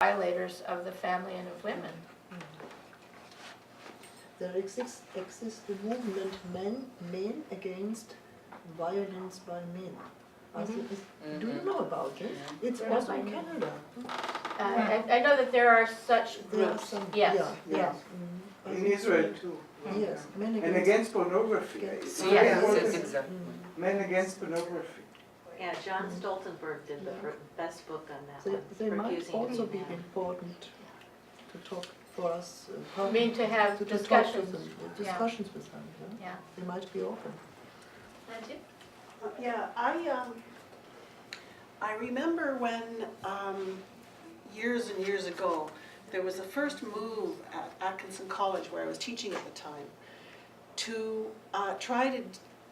violators of the family and of women. There exists the movement men against violence by men. Do you know about this? It's also in Canada. I know that there are such There are groups. some, Yes. yes. In Israel too. Yes, men And against pornography. It's very Yes. important. Yes, exactly. Men against pornography. Yeah, John Stoltenberg did the best book on that one. They might Refusing to also be mad. important to talk for us. I mean, to have to discussions. talk to them, discussions with them. Yeah? Yeah. They might be open. Yeah, I remember when, years and years ago, there was the first move at Atkinson College, where I was teaching at the time, to try to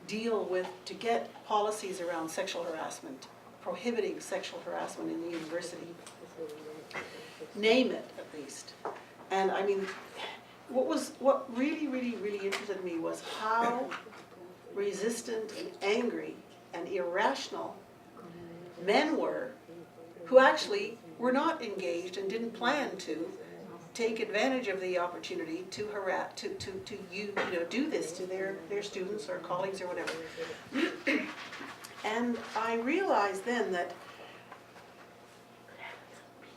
deal with, to get policies around sexual harassment, prohibiting sexual harassment in the university. Name it, at least. And I mean, what really interested me was how resistant and angry and irrational men were, who actually were not engaged and didn't plan to take advantage of the opportunity to harass, to do this to their students or colleagues or whatever. And I realized then that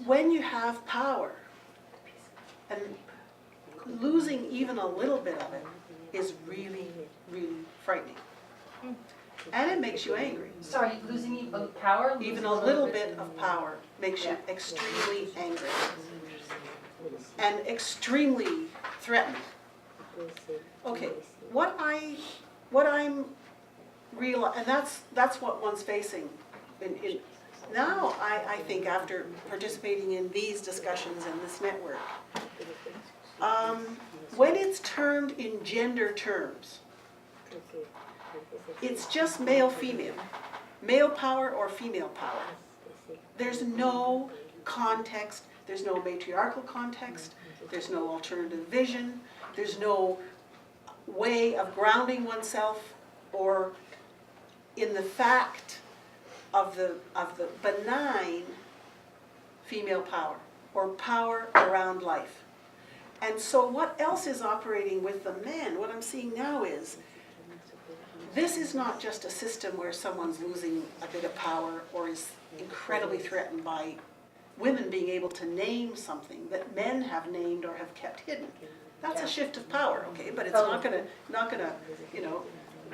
when you have power, and losing even a little bit of it is really, really frightening. And it makes you angry. Sorry, losing power? Even a little bit of power makes you extremely angry and extremely threatened. Okay, what I'm and that's what one's facing. Now I think, after participating in these discussions and this network, when it's termed in gender terms, it's just male-female, male power or female power. There's no context, there's no matriarchal context, there's no alternative vision, there's no way of grounding oneself or in the fact of the benign female power or power around life. And so what else is operating with the men? What I'm seeing now is, this is not just a system where someone's losing a bit of power or is incredibly threatened by women being able to name something that men have named or have kept hidden. That's a shift of power, okay, but it's not gonna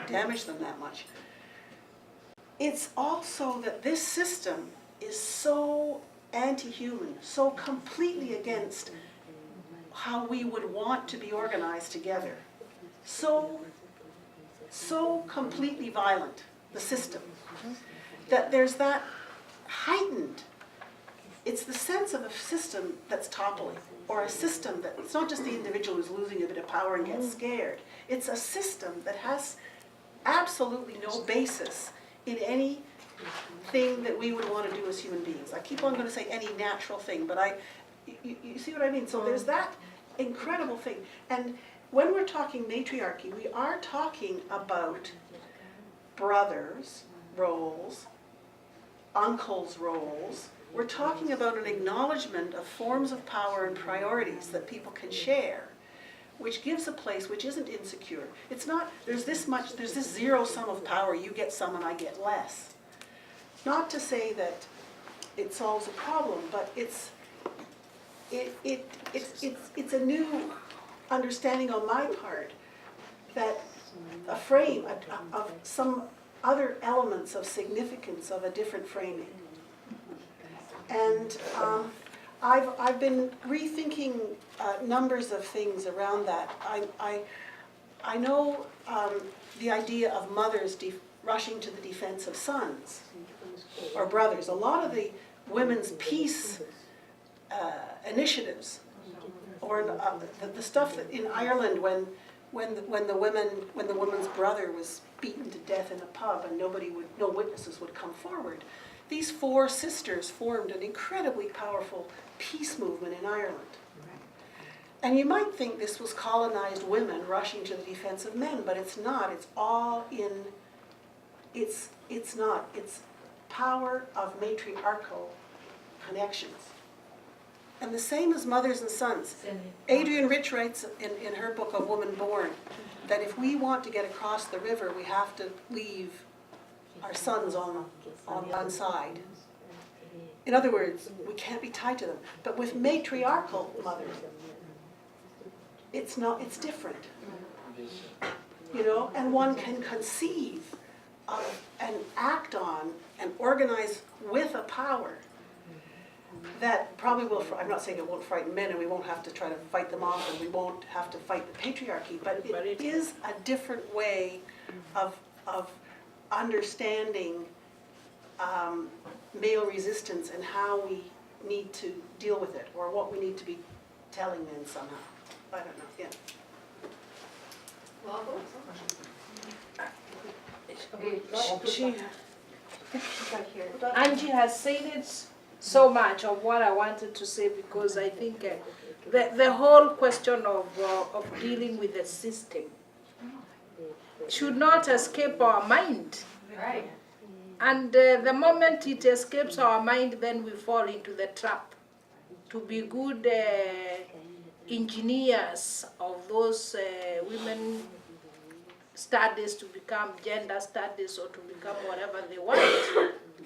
damage them that much. It's also that this system is so anti-human, so completely against how we would want to be organized together. So completely violent, the system, that there's that heightened, it's the sense of a system that's toppling, or a system that, it's not just the individual who's losing a bit of power and gets scared, it's a system that has absolutely no basis in anything that we would want to do as human beings. I keep on going to say any natural thing, but you see what I mean? So there's that incredible thing. And when we're talking matriarchy, we are talking about brothers' roles, uncles' roles. We're talking about an acknowledgement of forms of power and priorities that people can share, which gives a place which isn't insecure. It's not, there's this zero sum of power, you get some and I get less. Not to say that it solves a problem, but it's a new understanding on my part that a frame of some other elements of significance of a different framing. And I've been rethinking numbers of things around that. I know the idea of mothers rushing to the defense of sons or brothers. A lot of the women's peace initiatives, or the stuff that in Ireland when the woman's brother was beaten to death in a pub and no witnesses would come forward. These four sisters formed an incredibly powerful peace movement in Ireland. And you might think this was colonized women rushing to the defense of men, but it's not. It's all in, it's not. It's power of matriarchal connections. And the same as mothers and sons. Adrienne Rich writes in her book, A Woman Born, that if we want to get across the river, we have to leave our sons on one side. In other words, we can't be tied to them. But with matriarchal mothers, it's different. You know, and one can conceive of and act on and organize with a power that probably will, I'm not saying it won't frighten men and we won't have to try to fight them off and we won't have to fight the patriarchy, but it is a different way of understanding male resistance and how we need to deal with it, or what we need to be telling men somehow. I don't know, yeah. Angie has said it so much of what I wanted to say, because I think the whole question of dealing with the system should not escape our mind. Right. And the moment it escapes our mind, then we fall into the trap to be good engineers of those women studies, to become gender studies, or to become whatever they want.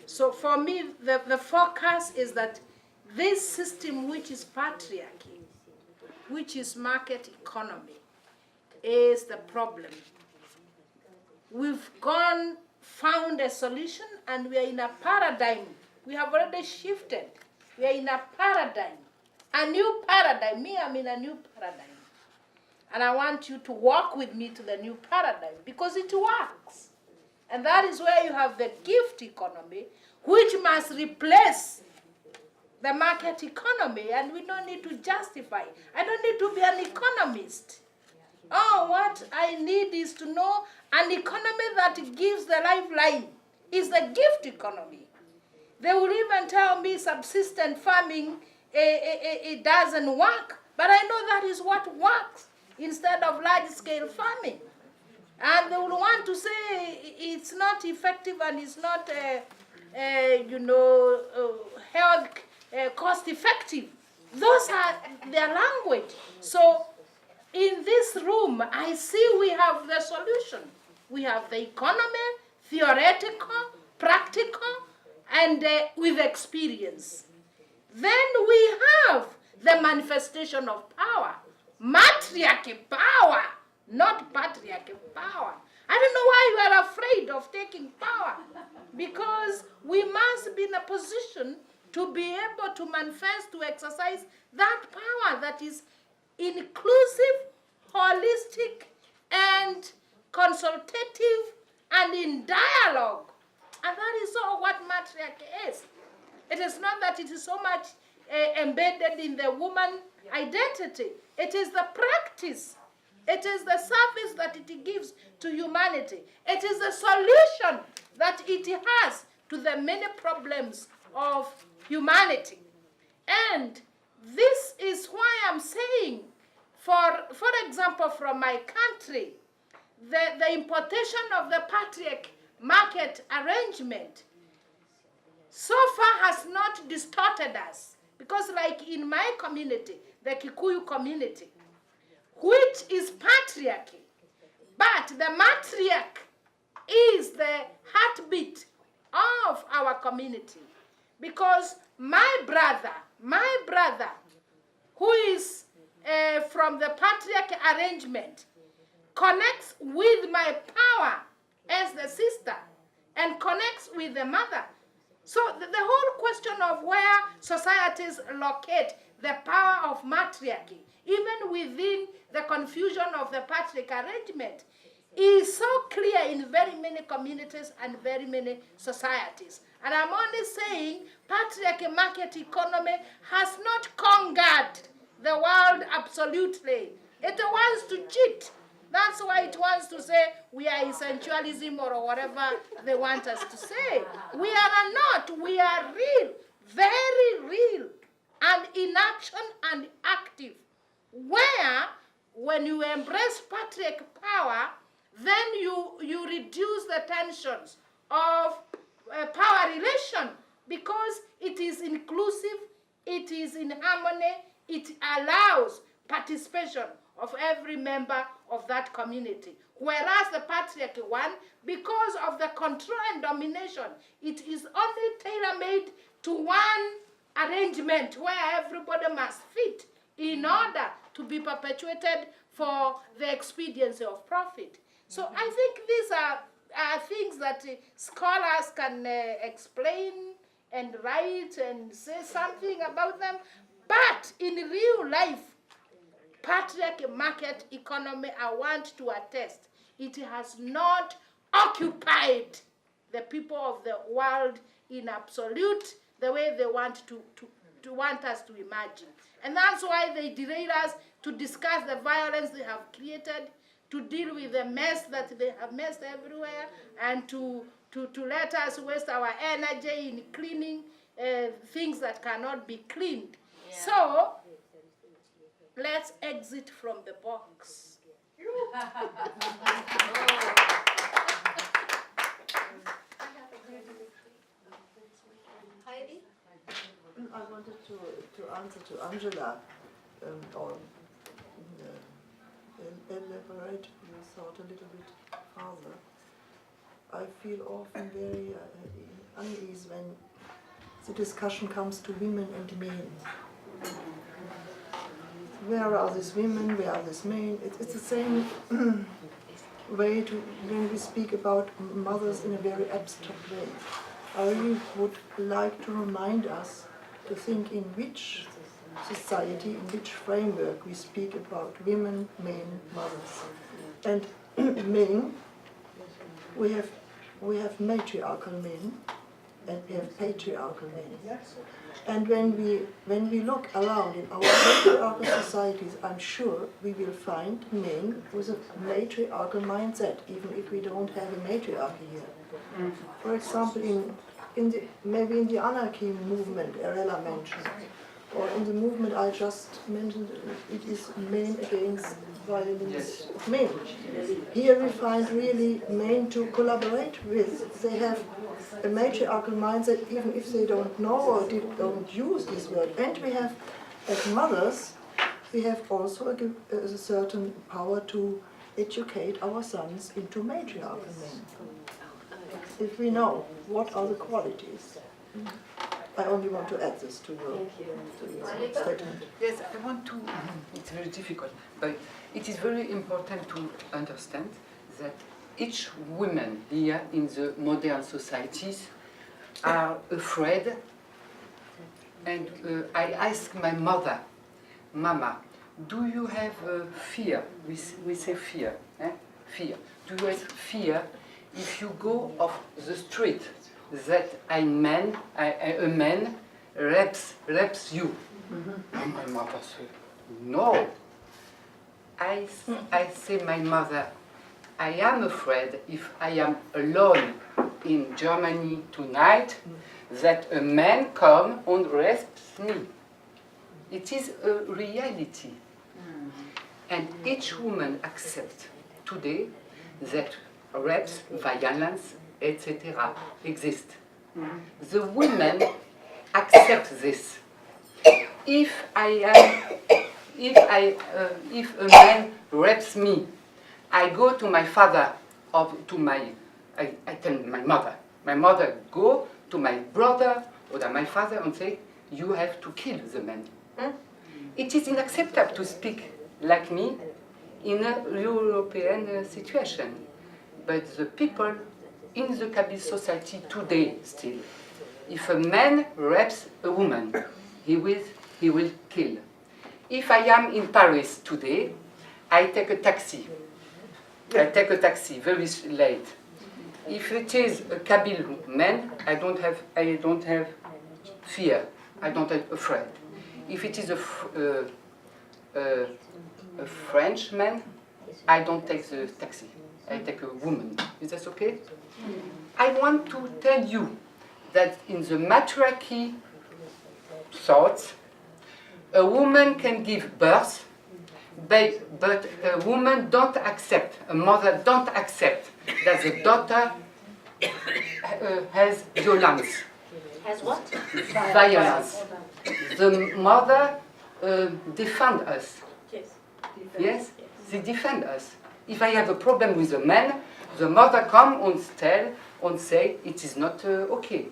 So for me, the focus is that this system, which is patriarchy, which is market economy, is the problem. We've found a solution, and we are in a paradigm. We have already shifted. We are in a paradigm. A new paradigm. Me, I'm in a new paradigm. And I want you to walk with me to the new paradigm, because it works. And that is where you have the gift economy, which must replace the market economy, and we don't need to justify. I don't need to be an economist. Oh, what I need is to know an economy that gives the lifeline is the gift economy. They will even tell me subsistent farming, it doesn't work, but I know that is what works instead of large-scale farming. And they will want to say it's not effective and it's not, health cost-effective. Those are their language. So in this room, I see we have the solution. We have the economy, theoretical, practical, and with experience. Then we have the manifestation of power. Matriarchy power, not patriarchy power. I don't know why you are afraid of taking power, because we must be in a position to be able to manifest, to exercise that power that is inclusive, holistic, and consultative, and in dialogue. And that is all what matriarchy is. It is not that it is so much embedded in the woman identity. It is the practice. It is the service that it gives to humanity. It is the solution that it has to the many problems of humanity. And this is why I'm saying, for example, from my country, the importation of the patriarch market arrangement so far has not distorted us. Because like in my community, the Kikuyu community, which is patriarchy, but the matriarch is the heartbeat of our community. Because my brother, who is from the patriarch arrangement, connects with my power as the sister and connects with the mother. So the whole question of where societies locate the power of matriarchy, even within the confusion of the patriarch arrangement, is so clear in very many communities and very many societies. And I'm only saying patriarchy market economy has not conquered the world absolutely. It wants to cheat. That's why it wants to say we are essentialism or whatever they want us to say. We are not. We are real, very real, and in action and active. Where, when you embrace patriarch power, then you reduce the tensions of power relation, because it is inclusive, it is in harmony, it allows participation of every member of that community. Whereas the patriarchy one, because of the control and domination, it is only tailor-made to one arrangement where everybody must fit in order to be perpetuated for the expediency of profit. So I think these are things that scholars can explain and write and say something about them. But in real life, patriarchy market economy, I want to attest, it has not occupied the people of the world in absolute the way they want to want us to imagine. And that's why they derail us to discuss the violence they have created, to deal with the mess that they have messed everywhere, and to let us waste our energy in cleaning things that cannot be cleaned. Yeah. So, let's exit from the box. Heidi? I wanted to answer to Angela, or elaborate your thought a little bit further. I feel often very uneasy when the discussion comes to women and men. Where are these women? Where are these men? It's the same way when we speak about mothers in a very abstract way. I really would like to remind us to think in which society, in which framework we speak about women, men, mothers. And men, we have matriarchal men and we have patriarchal men. And when we look around in our patriarchal societies, I'm sure we will find men with a matriarchal mindset, even if we don't have a matriarchy here. For example, maybe in the anarchy movement Arella mentioned, or in the movement I just mentioned, it is men against violence of men. Here we find really men to collaborate with. They have a matriarchal mindset, even if they don't know or don't use this word. And we have, as mothers, we have also a certain power to educate our sons into matriarchal men. If we know what are the qualities. I only want to add this to your statement. Yes, I want to, it's very difficult, but it is very important to understand that each woman here in the modern societies are afraid, and I asked my mother, Mama, do you have fear? We say fear, fear. Do you have fear if you go off the street that a man rapes you? And my mother said, no. I say, my mother, I am afraid if I am alone in Germany tonight that a man come and rapes me. It is a reality. And each woman accepts today that rapes, violence, etc. exist. The women accept this. If a man rapes me, I go to my father or to I tell my mother go to my brother or to my father and say, you have to kill the man. It is unacceptable to speak like me in a European situation. But the people in the Kabyle society today still, if a man rapes a woman, he will kill. If I am in Paris today, I take a taxi. I take a taxi very late. If it is a Kabyle man, I don't have fear. I don't have afraid. If it is a French man, I don't take the taxi. I take a woman. Is that okay? I want to tell you that in the matriarchy thoughts, a woman can give birth, but a woman don't accept, a mother don't accept that the daughter has violence. Has what? Violence. the mother defend us. Yes. Yes, they defend us. If I have a problem with a man, the mother come and tell and say it is not okay.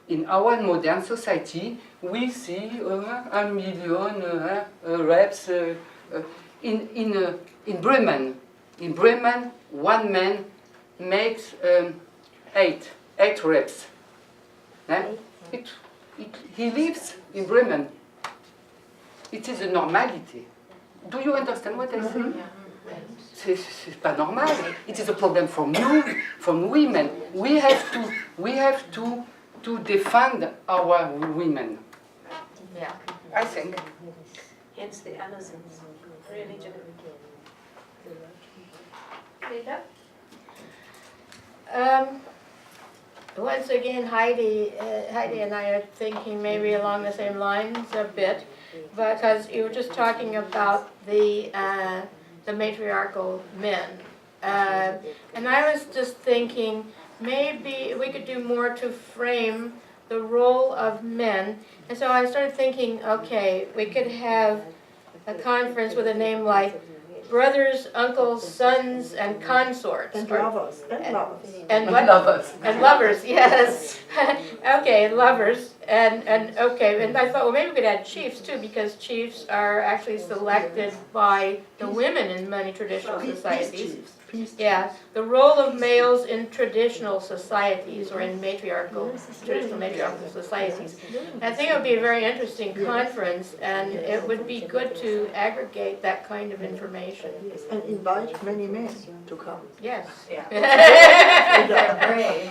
In our modern society, we see 1 million rapes in Bremen. In Bremen, one man makes 8 rapes. He lives in Bremen. It is a normality. Do you understand what I say? C'est pas normal. It is a problem from you, from women. We have to defend our women. Yeah. I think. Hence the Amazons. Really do. Rita? Once again, Heidi and I are thinking maybe along the same lines a bit, because you were just talking about the matriarchal men, and I was just thinking maybe we could do more to frame the role of men, and so I started thinking, okay, we could have a conference with a name like Brothers, Uncles, Sons, and Consorts. And lovers, and lovers. And what? Lovers. And lovers, yes. Okay, lovers. And okay, and I thought, well, maybe we could add chiefs too, because chiefs are actually selected by the women in many traditional societies. Yeah, the role of males in traditional societies, or in traditional matriarchal societies. I think it would be a very interesting conference, and it would be good to aggregate that kind of information. And invite many men to come. Yes. Yeah.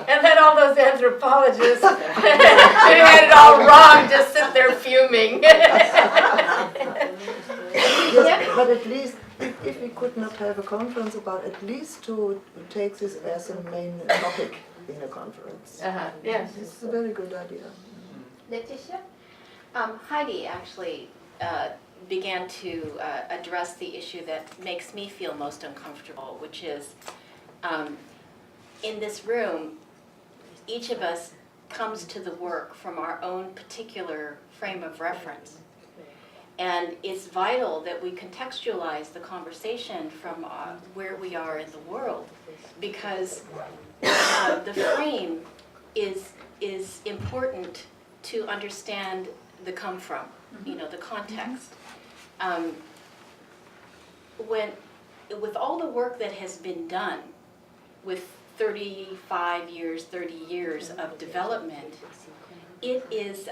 And let all those anthropologists who had it all wrong just sit there fuming. Yes, but at least, if we could not have a conference about, at least to take this as a main topic in a conference. Yes. It's a very good idea. Letitia? Heidi actually began to address the issue that makes me feel most uncomfortable, which is in this room, each of us comes to the work from our own particular frame of reference. And it's vital that we contextualize the conversation from where we are in the world, because the frame is important to understand the come from, the context. With all the work that has been done with 35 years, 30 years of development, it is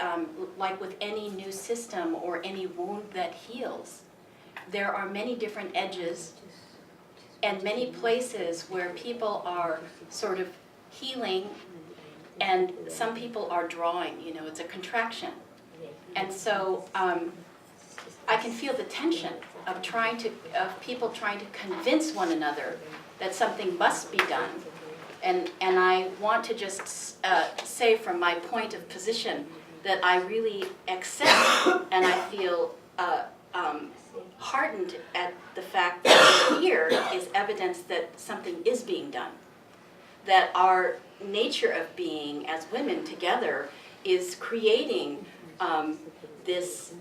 like with any new system or any wound that heals, there are many different edges and many places where people are sort of healing and some people are drawing, it's a contraction. And so I can feel the tension of people trying to convince one another that something must be done. And I want to just say from my point of position that I really accept and I feel heartened at the fact that here is evidence that something is being done. That our nature of being as women together is creating this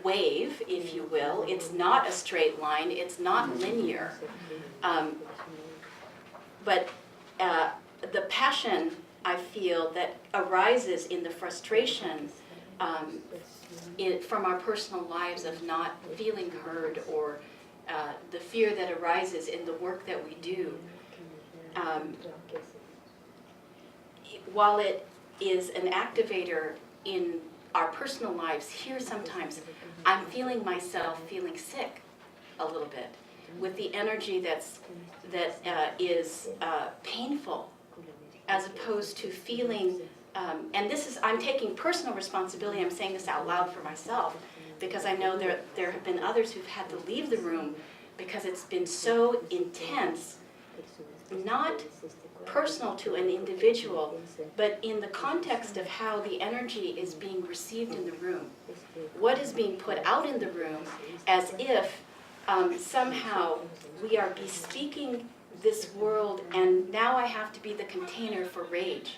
wave, if you will. It's not a straight line, it's not linear. But the passion I feel that arises in the frustration from our personal lives of not feeling heard, or the fear that arises in the work that we do, while it is an activator in our personal lives, here sometimes I'm feeling myself feeling sick a little bit with the energy that is painful, as opposed to feeling, and I'm taking personal responsibility, I'm saying this out loud for myself, because I know there have been others who've had to leave the room because it's been so intense, not personal to an individual, but in the context of how the energy is being received in the room. What is being put out in the room, as if somehow we are bespeaking this world, and now I have to be the container for rage,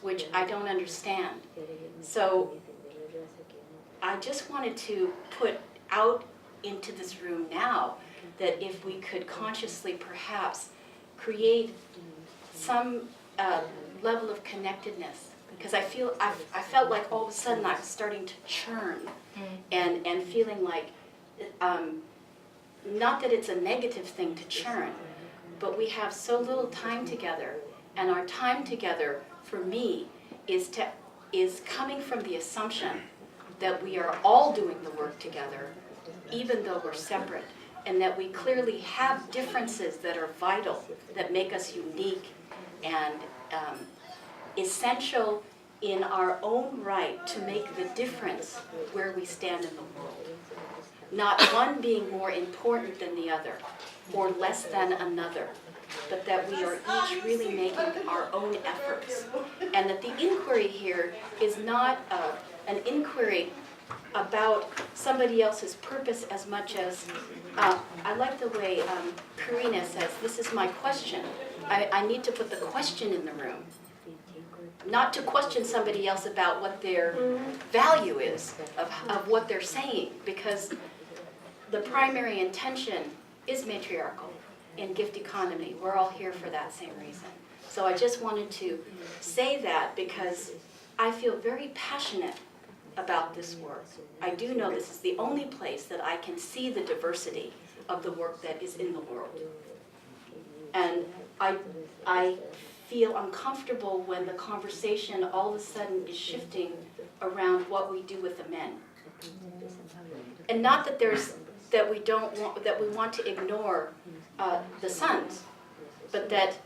which I don't understand. So I just wanted to put out into this room now that if we could consciously perhaps create some level of connectedness, because I felt like all of a sudden I was starting to churn and feeling like, not that it's a negative thing to churn, but we have so little time together, and our time together for me is coming from the assumption that we are all doing the work together, even though we're separate, and that we clearly have differences that are vital, that make us unique and essential in our own right to make the difference where we stand in the world. Not one being more important than the other, or less than another, but that we are each really making our own efforts. And that the inquiry here is not an inquiry about somebody else's purpose as much as, I like the way Karina says, this is my question. I need to put the question in the room. Not to question somebody else about what their value is of what they're saying, because the primary intention is matriarchal in gift economy. We're all here for that same reason. So I just wanted to say that because I feel very passionate about this work. I do know this is the only place that I can see the diversity of the work that is in the world. And I feel uncomfortable when the conversation all of a sudden is shifting around what we do with the men. And not that we want to ignore the sons, but that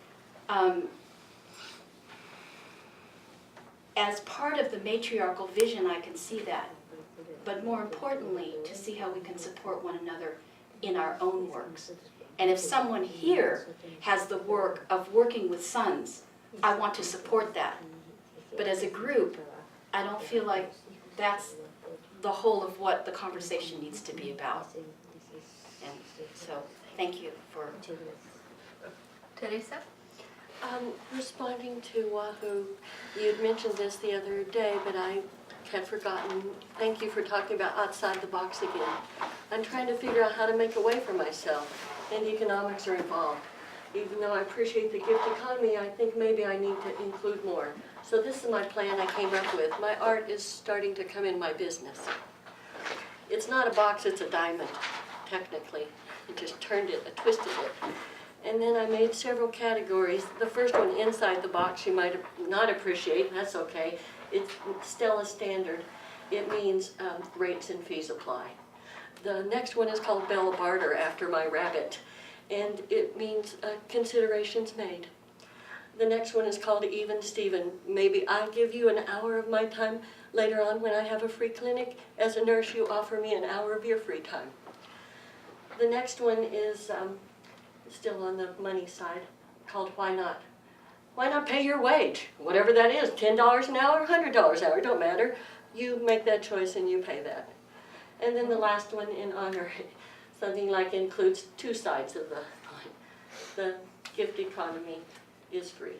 as part of the matriarchal vision, I can see that. But more importantly, to see how we can support one another in our own works. And if someone here has the work of working with sons, I want to support that. But as a group, I don't feel like that's the whole of what the conversation needs to be about. And so, thank you for... Teresa? Responding to Wahoo, you'd mentioned this the other day, but I had forgotten. Thank you for talking about outside the box again. I'm trying to figure out how to make a way for myself, and economics are involved. Even though I appreciate the gift economy, I think maybe I need to include more. So this is my plan I came up with. My art is starting to come in my business. It's not a box, it's a diamond, technically. I just turned it, I twisted it. And then I made several categories. The first one, inside the box, you might not appreciate, that's okay. It's still a standard. It means rates and fees apply. The next one is called Bella Barter, after my rabbit, and it means considerations made. The next one is called Even Steven. Maybe I'll give you an hour of my time later on when I have a free clinic. As a nurse, you offer me an hour of your free time. The next one is still on the money side, called Why Not? Why not pay your wage? Whatever that is, $10 an hour, $100 an hour, don't matter. You make that choice and you pay that. And then the last one, in honor, something like includes two sides of the coin. The gift economy is free.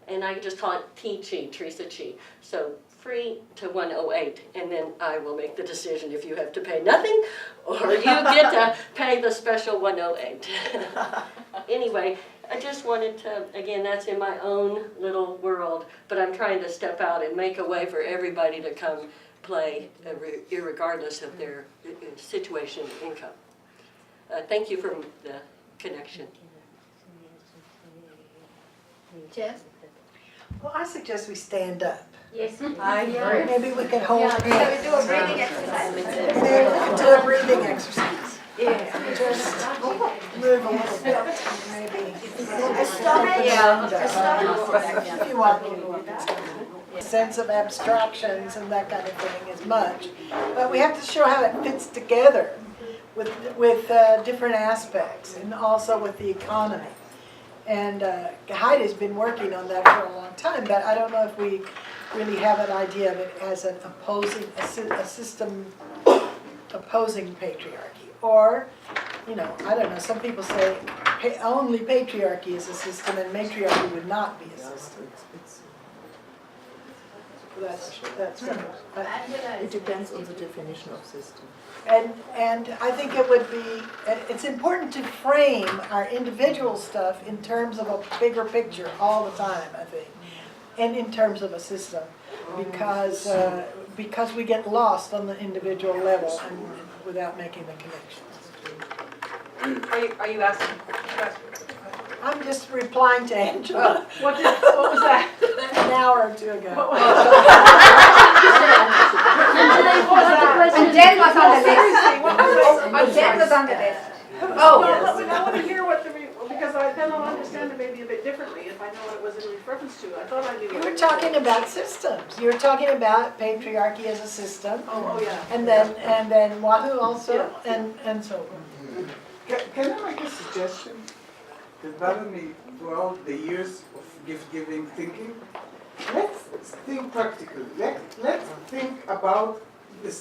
And I just call it T-Chi, Teresa Chi. So free to 108, and then I will make the decision if you have to pay nothing or you get to pay the special 108. Anyway, I just wanted to, again, that's in my own little world, but I'm trying to step out and make a way for everybody to come play, irregardless of their situation, income. Thank you for the connection. Jess? Well, I suggest we stand up. Yes. I agree. Maybe we could hold Yeah, hands. so we do a breathing exercise. Maybe we could do a breathing exercise. Yeah. Just move a little bit, maybe. If you want. Sense of abstractions and that kind of thing as much. But we have to show how it fits together with different aspects and also with the economy. And Heidi's been working on that for a long time, but I don't know if we really have an idea of it as an a system opposing patriarchy. Or, you know, I don't know, some people say only patriarchy is a system and matriarchy would not be a system. That's right. It depends on the definition of system. And I think it would be, it's important to frame our individual stuff in terms of a bigger picture all the time, I think, and in terms of a system, because we get lost on the individual level and without making the connections. Are you asking? I'm just replying to Angela What was that? an hour or two ago. Jen was on the list. Seriously, what was that? Jen was on the list. Oh. I want to hear what because then I'll understand it maybe a bit differently if I know what it was in reference to. I thought I knew. You were talking about systems. You were talking about patriarchy as a system. Oh yeah. And then Wahoo also, and so on. Can I make a suggestion that bothered me throughout the years of gift-giving thinking? Let's think practically. Let's think about the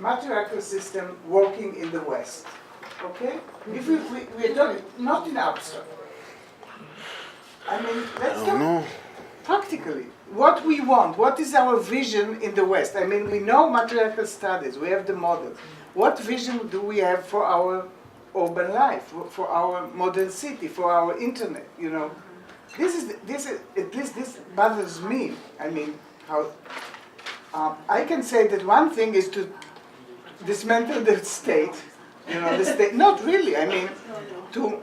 matriarchal system working in the West. Okay? If we are talking not in abstract. I mean, let's talk practically. What we want, what is our vision in the West? I mean, we know matriarchal studies, we have the models. What vision do we have for our urban life, for our modern city, for our internet, you know? This is at least this bothers me. I mean, how I can say that one thing is to dismantle the state, you know, the state. Not really. I mean, to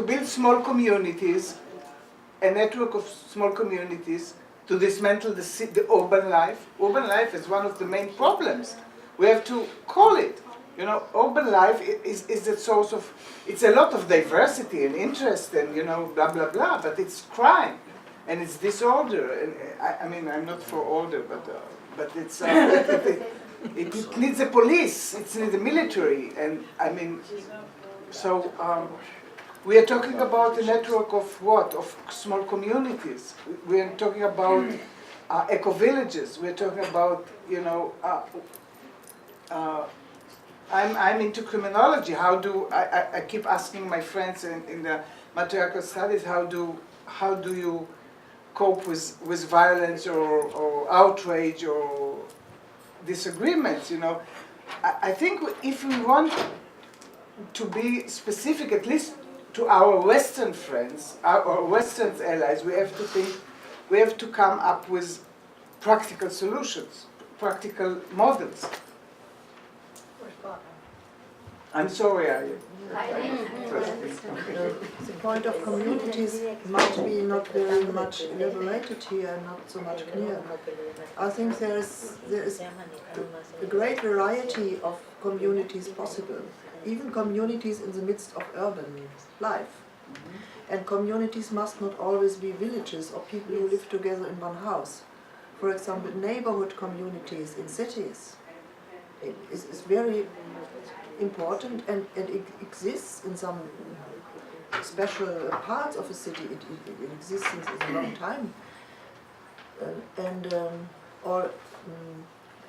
build small communities, a network of small communities, to dismantle the urban life. Urban life is one of the main problems. We have to call it. You know, urban life is the source of, it's a lot of diversity and interest and, you know, blah, blah, blah, but it's crime and it's disorder. And I mean, I'm not for order, but it's, it needs a police, it needs a military, and I mean, so we are talking about a network of what? Of small communities. We are talking about eco-villages. We're talking about, you know, I'm into criminology. How do I keep asking my friends in the matriarchal studies, how do you cope with violence or outrage or disagreements? You know, I think if we want to be specific, at least to our Western friends, our Western allies, we have to think, we have to come up with practical solutions, practical models. I'm sorry, The point of communities might be not very much elaborated here and not so much clear. I think there is a great variety of communities possible, even communities in the midst of urban life. And communities must not always be villages or people who live together in one house. For example, neighborhood communities in cities is very important, and it exists in some special parts of a city. It exists since a long time, or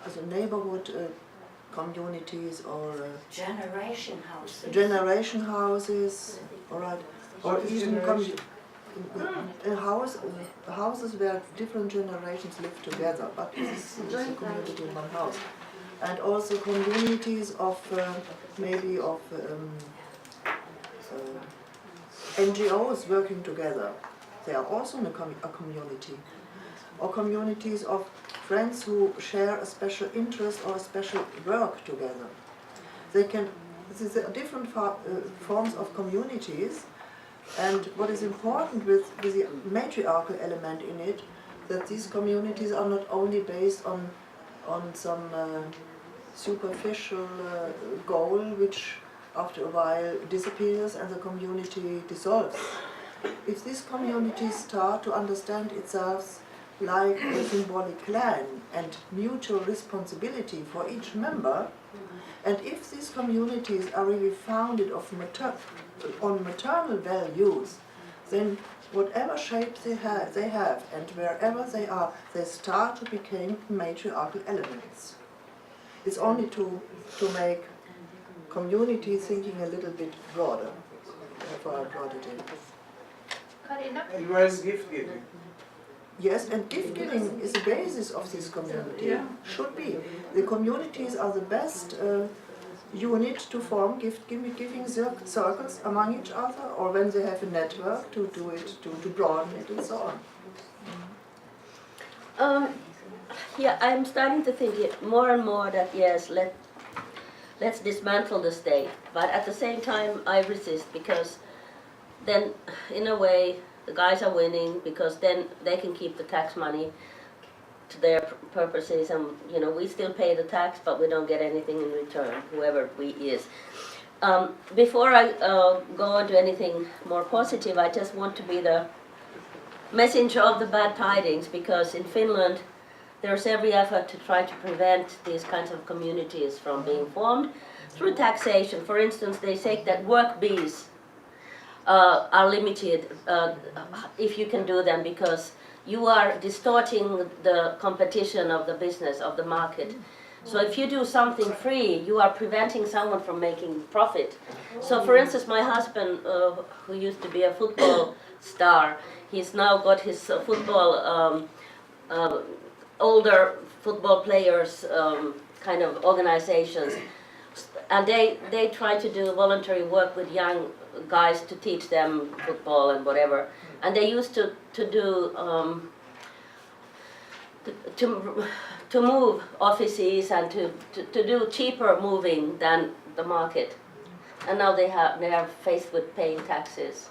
as a neighborhood communities or generation houses, all right, or even houses where different generations live together, but it's a community in one house. And also communities of maybe of NGOs working together. They are also in a community. Or communities of friends who share a special interest or a special work together. They can. These are different forms of communities. And what is important with the matriarchal element in it, that these communities are not only based on some superficial goal which after a while disappears and the community dissolves. If these communities start to understand itself like a symbolic clan and mutual responsibility for each member, and if these communities are really founded on maternal values, then whatever shape they have and wherever they are, they start to become matriarchal elements. It's only to make community thinking a little bit broader, for a broader day. And where's gift giving? Yes, and gift giving is the basis of this community. Yeah. Should be. The communities are the best unit to form gift giving circles among each other, or when they have a network to do it, to broaden it, and so on. Yeah, I'm starting to think more and more that yes, let's dismantle the state. But at the same time, I resist, because then, in a way, the guys are winning, because then they can keep the tax money to their purposes, and we still pay the tax, but we don't get anything in return, whoever we is. Before I go into anything more positive, I just want to be the messenger of the bad tidings, because in Finland there's every effort to try to prevent these kinds of communities from being formed through taxation. For instance, they say that work bees are limited if you can do them, because you are distorting the competition of the business, of the market. So if you do something free, you are preventing someone from making profit. So for instance, my husband, who used to be a football star, he's now got his football, older football players kind of organizations. And they try to do voluntary work with young guys to teach them football and whatever. And they used to do to move offices and to do cheaper moving than the market. And now they are faced with paying taxes.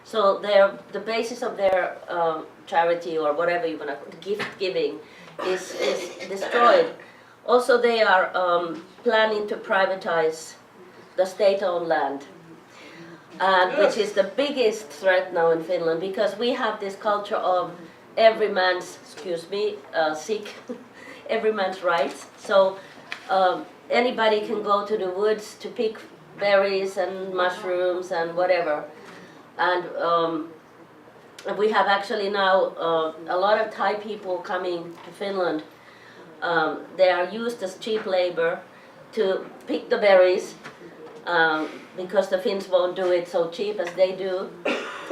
So the basis of their charity, or whatever you want to, gift giving, is destroyed. Also, they are planning to privatize the state-owned land, which is the biggest threat now in Finland, because we have this culture of every man's, sick, every man's rights. So anybody can go to the woods to pick berries and mushrooms and whatever. And we have actually now a lot of Thai people coming to Finland. They are used as cheap labor to pick the berries, because the Finns won't do it so cheap as they do.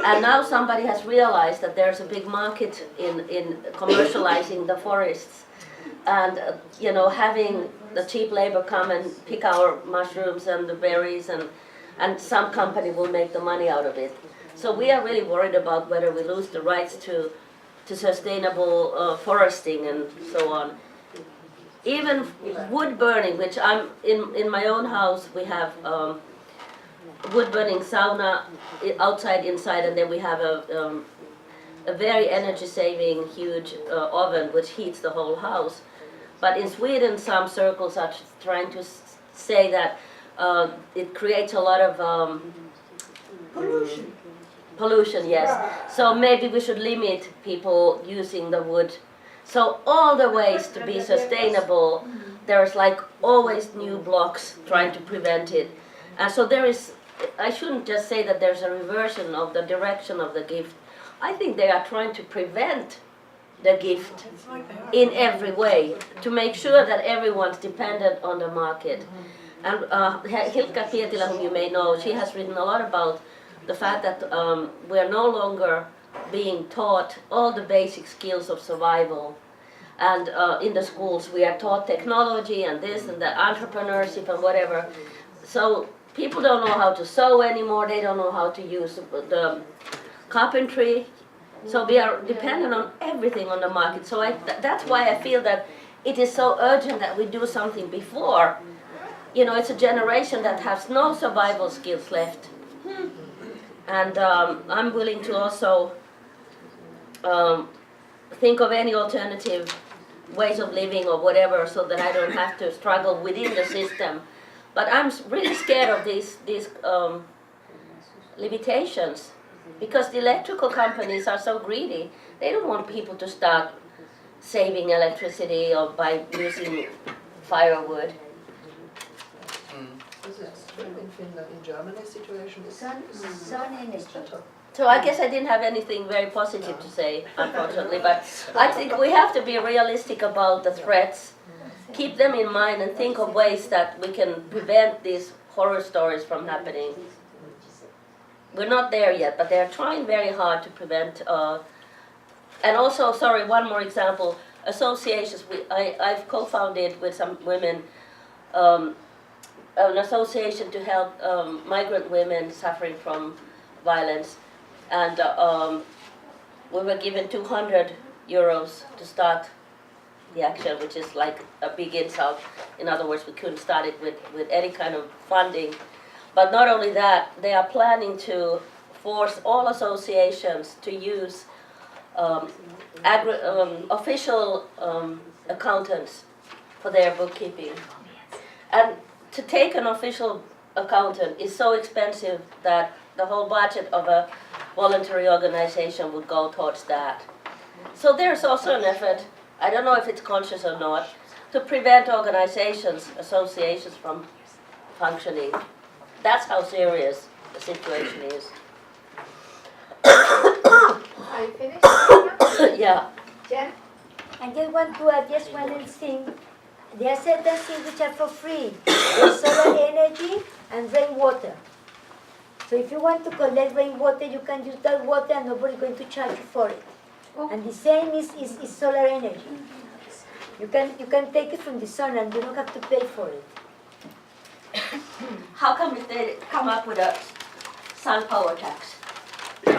And now somebody has realized that there's a big market in commercializing the forests, and having the cheap labor come and pick our mushrooms and the berries, and some company will make the money out of it. So we are really worried about whether we lose the rights to sustainable foresting and so on. Even wood burning, which I'm in my own house, we have wood burning sauna, outside, inside, and then we have a very energy saving huge oven which heats the whole house. But in Sweden, some circles are trying to say that it creates a lot of pollution, yes. So maybe we should limit people using the wood. So all the ways to be sustainable, there's like always new blocks trying to prevent it. And so there is, I shouldn't just say that there's a reversion of the direction of the gift. I think they are trying to prevent the gift in every way, to make sure that everyone's dependent on the market. And Hilkka Pietilä, whom you may know, she has written a lot about the fact that we're no longer being taught all the basic skills of survival. And in the schools we are taught technology and this and that, entrepreneurship and whatever. So people don't know how to sew anymore, they don't know how to use the carpentry. So we are dependent on everything on the market. So that's why I feel that it is so urgent that we do something before. It's a generation that has no survival skills left. And I'm willing to also think of any alternative ways of living or whatever, so that I don't have to struggle within the system. But I'm really scared of these limitations, because the electrical companies are so greedy. They don't want people to start saving electricity or by using firewood. In Finland, in Germany, the situation is better. So I guess I didn't have anything very positive to say, unfortunately, but I think we have to be realistic about the threats, keep them in mind, and think of ways that we can prevent these horror stories from happening. we're not there yet, but they're trying very hard to prevent. And also, sorry, one more example. Associations. I've co-founded with some women an association to help migrant women suffering from violence, and we were given 200 euros to start the action, which is like a big insult. In other words, we couldn't start it with any kind of funding. But not only that, they are planning to force all associations to use official accountants for their bookkeeping. And to take an official accountant is so expensive that the whole budget of a voluntary organization would go towards that. So there's also an effort, I don't know if it's conscious or not, to prevent organizations, associations from functioning. That's how serious the situation is. Are you finished? Yeah. Jen? I just want to add just one little thing. There are certain things which are for free. There's solar energy and rainwater. So if you want to collect rainwater, you can use that water and nobody's going to charge you for it. And the same is solar energy. You can take it from the sun and you don't have to pay for it. How come if they come up with a sun power tax? Maybe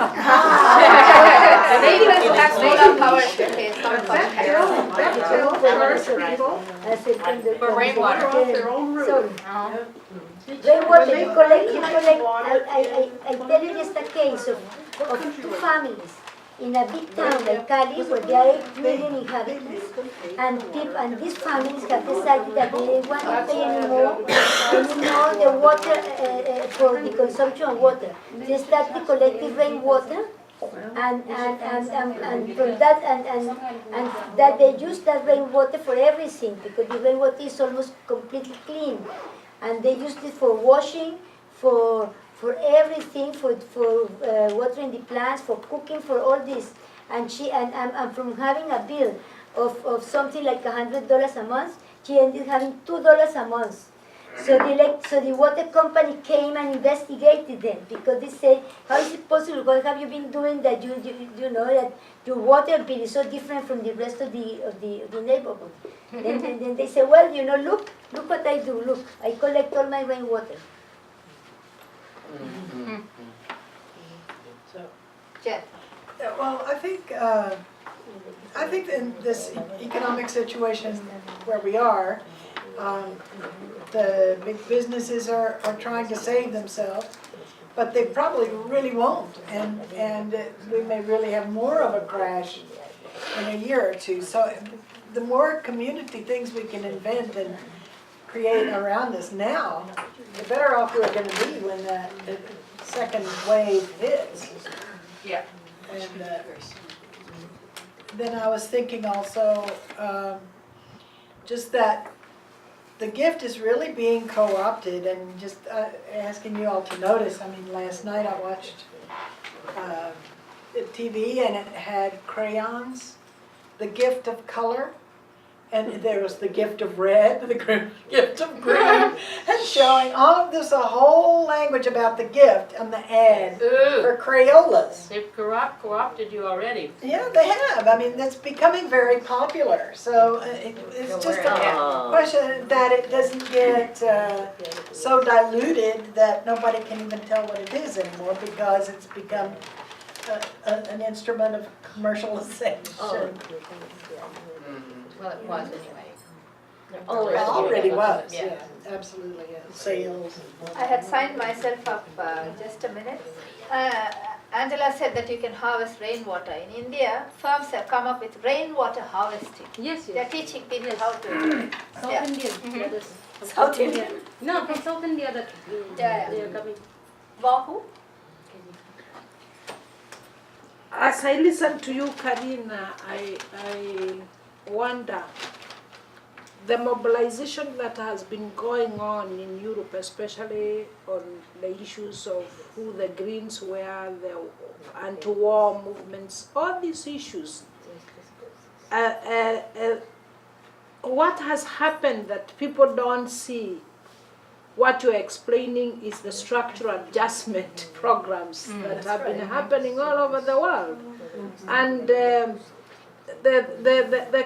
that's tax solar power to pay solar power tax. For rainwater. Off their own roof. Sorry. Rainwater, you collect, I tell you just a case of two families in a big town like Cali where there are 8 million inhabitants, and these families have decided that they don't want to pay anymore the water for the consumption of water. They start the collective rainwater, and from that and that they use that rainwater for everything, because the rainwater is almost completely clean, and they use it for washing, for everything, for watering the plants, for cooking, for all this. And from having a bill of something like $100 a month, she ended up having $2 a month. So the water company came and investigated them, because they say, how is it possible? What have you been doing that you know that your water bill is so different from the rest of the neighborhood? Then they say, well, look what I do. Look, I collect all my rainwater. Jen? Well, I think in this economic situation where we are, the big businesses are trying to save themselves, but they probably really won't, and we may really have more of a crash in a year or two. So the more community things we can invent and create around us now, the better off we're going to be when the second wave hits. Yeah. And then I was thinking also, just that the gift is really being co-opted, and just asking you all to notice. I mean, last night I watched TV, and it had crayons, the gift of color, and there was the gift of red, the gift of green, and showing all of this, a whole language about the gift and the ad for Crayolas. They've co-opted you already. Yeah, they have. I mean, that's becoming very popular. So it's just a question that it doesn't get so diluted that nobody can even tell what it is anymore, because it's become an instrument of commercialization. Well, it was anyway. Oh, it already was. Yeah, absolutely. Yeah. Sales. I had signed myself up just a minute. Angela said that you can harvest rainwater. In India, firms have come up with rainwater harvesting. Yes, They're teaching people how to do it. South Indian. That is South Indian? No, from South India that they are coming. Wahoo? As I listen to you, Karina, I wonder, the mobilization that has been going on in Europe, especially on the issues of who the Greens were, the anti-war movements, all these issues, what has happened that people don't see what you're explaining is the structural adjustment programs that have been happening all over the world. And the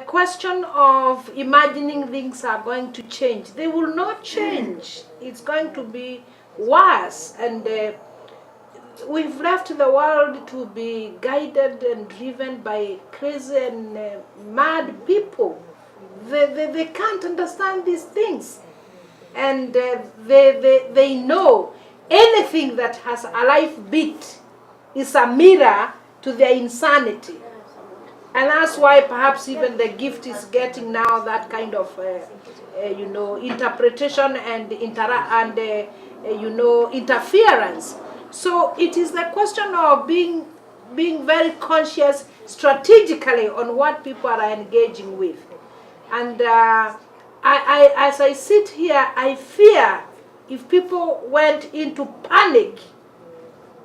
question of imagining things are going to change. They will not change. It's going to be worse. And we've left the world to be guided and driven by crazy and mad people. They can't understand these things. And they know anything that has a life beat is a mirror to their insanity. And that's why perhaps even the gift is getting now that kind of, interpretation and interference. So it is the question of being very conscious strategically on what people are engaging with. And as I sit here, I fear if people went into panic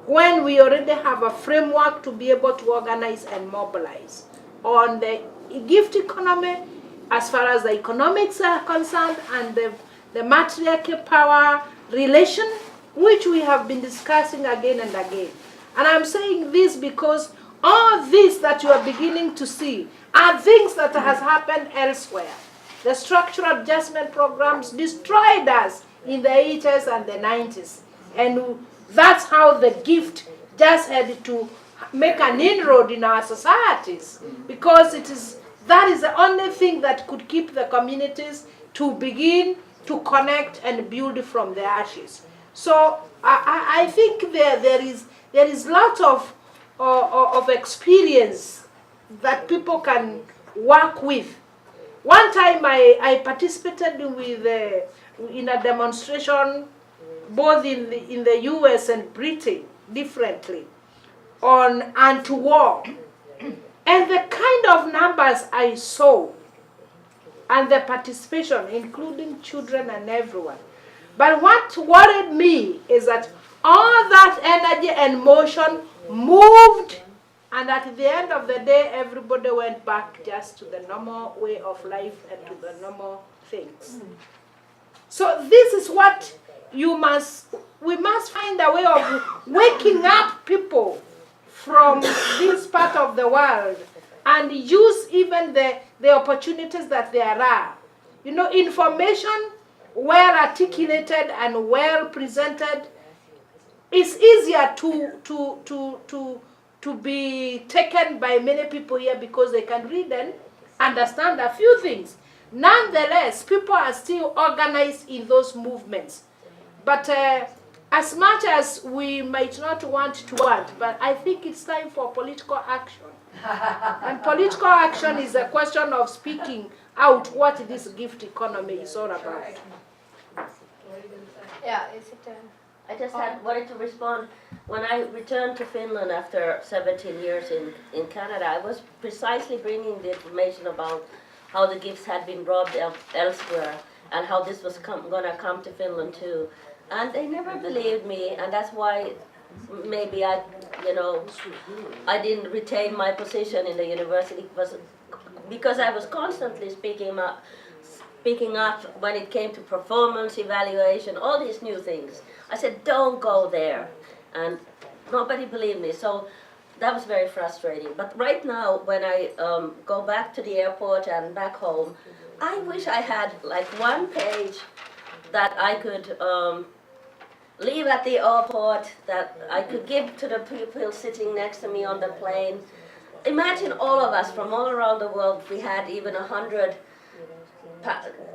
when we already have a framework to be able to organize and mobilize on the gift economy as far as the economics are concerned and the matriarchal power relation, which we have been discussing again and again. And I'm saying this because all this that you are beginning to see are things that has happened elsewhere. The structural adjustment programs destroyed us in the 80s and the 90s. And that's how the gift just had to make an inroad in our societies, because that is the only thing that could keep the communities to begin to connect and build from the ashes. So I think there is lots of experience that people can work with. One time I participated in a demonstration both in the US and Britain differently on anti-war. And the kind of numbers I saw and the participation, including children and everyone. But what worried me is that all that energy and motion moved, and at the end of the day, everybody went back just to the normal way of life and to the normal things. So this is what we must find a way of waking up people from this part of the world and use even the opportunities that there are. Information well articulated and well presented is easier to be taken by many people here because they can read and understand a few things. Nonetheless, people are still organized in those movements. But as much as we might not want, but I think it's time for political action. And political action is a question of speaking out what this gift economy is all about. Yeah, is it? I just wanted to respond. When I returned to Finland after 17 years in Canada, I was precisely bringing the information about how the gifts had been robbed elsewhere and how this was going to come to Finland too. And they never believed me, and that's why maybe I didn't retain my position in the university, because I was constantly speaking up when it came to performance evaluation, all these new things. I said, don't go there, and nobody believed me, so that was very frustrating. But right now, when I go back to the airport and back home, I wish I had like one page that I could leave at the airport, that I could give to the people sitting next to me on the plane. Imagine all of us from all around the world, if we had even 100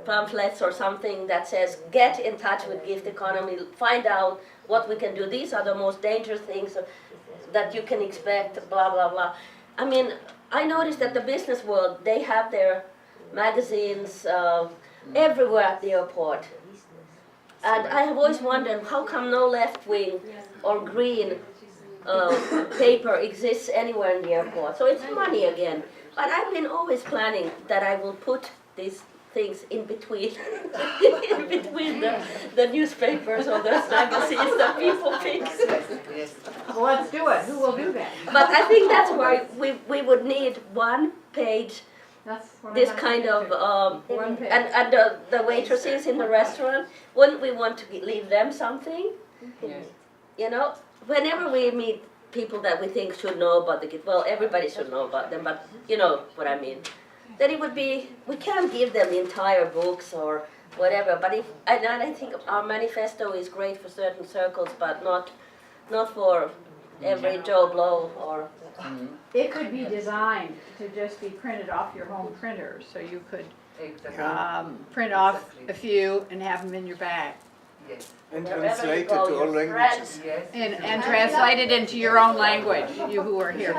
pamphlets or something that says, get in touch with gift economy, find out what we can do. These are the most dangerous things that you can expect, blah, blah, blah. I mean, I noticed that the business world, they have their magazines everywhere at the airport. And I have always wondered, how come no left-wing or green paper exists anywhere in the airport? So it's money again. But I've been always planning that I will put these things in between, the newspapers or the magazines that people pick. Well, let's do it. Who will do that? But I think that's why we would need one page That's what this I'd like kind to of, do. One page. and the waitresses in the restaurant, wouldn't we want to leave them something? Yes. You know, whenever we meet people that we think should know about the gift, well, everybody should know about them, but you know what I mean. That it would be, we can't give them the entire books or whatever, but if, and I think our manifesto is great for certain circles, but not for every Joe Blow or. It could be designed to just be printed off your home printer, so you could print off a few and have them in your bag. Yes. And translate it to all languages. Yes. And translate it into your own language, you who are here.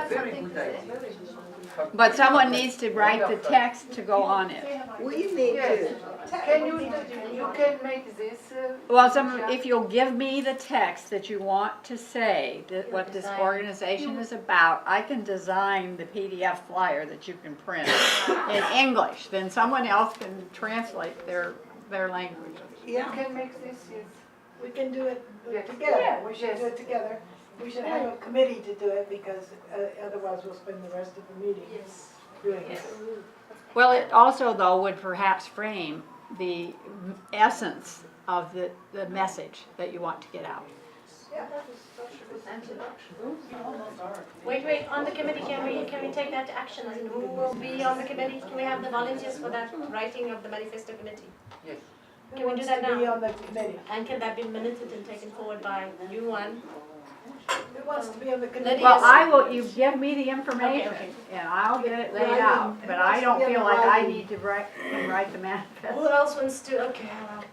But someone needs to write the text to go on it. We need to. Can you can make this? Well, if you'll give me the text that you want to say, that what this organization is about, I can design the PDF flyer that you can print in English. Then someone else can translate their language. Yeah. You can make this. Yes. We can do it together. We should do it together. We should have a committee to do it because otherwise we'll spend the rest of the meeting doing it. Well, it also, though, would perhaps frame the essence of the message that you want to get out. Wait, on the committee, can we take that to action? And who will be on the committee? Can we have the volunteers for that writing of the manifesto committee? Yes. Can we do that Be now? on the committee. And can that be minuted and taken forward by you one? Who wants to be on the committee? Well, you give me the information, Okay. and I'll get it laid out, but I don't feel like I need to write the manifesto. Who else wants to, okay, well,